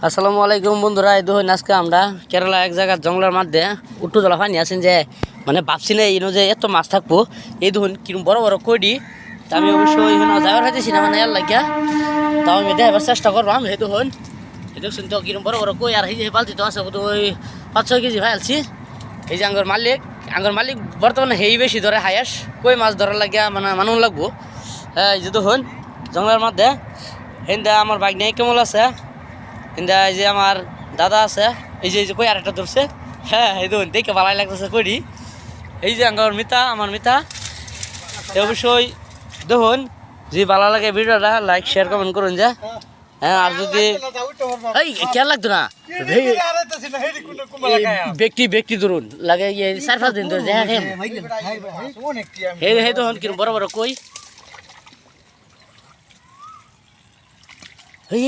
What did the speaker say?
আসসালামু আলাইকুম বন্ধুরা, এই দেখুন আজকে আমরা কেরালা এক জায়গার জঙ্গলের মধ্যে উট্টু জলা পানি আছেন যে মানে ভাবছি না এই যে এত মাছ থাকবো। এই দেখুন কিরম বড় বড় কইডি। তা আমি অবশ্যই এখানে যাওয়ার হইতেছি না মানে এর লাগিয়া, তাও আমি দেখাবার চেষ্টা করবাম। এই দেখুন এই দেখছেন তো কিরম বড় বড় কই, আর এই যে বালতি তো আছে তো ওই 5-6 কেজি ভাইলছি। এই যে আঙ্গর মালিক বর্তমানে হেই বেশি ধরে হায়াস কই মাছ ধরার লাগিয়া মানে মানুষ লাগবো। হ্যাঁ এই যে দেখুন জঙ্গলের মধ্যে হিন্দা আমার বাইক নিয়ে কেমন আছে, কিন্তু এই যে আমার দাদা আছে, এই যে কই আরেকটা ধরছে। হ্যাঁ এই দেখুন দেখে ভালোই লাগতেছে করি। এই যে আমার মিতা অবশ্যই দেখুন, যদি ভালো লাগে ভিডিওটা লাইক শেয়ার কমেন্ট করুন যে। হ্যাঁ আর যদি এই খেয়াল লাগতো না ব্যক্তি ধরুন লাগে 4-5 দিন ধরে দেখা খেয়ে দেখুন কিরম বড় বড় কই। এই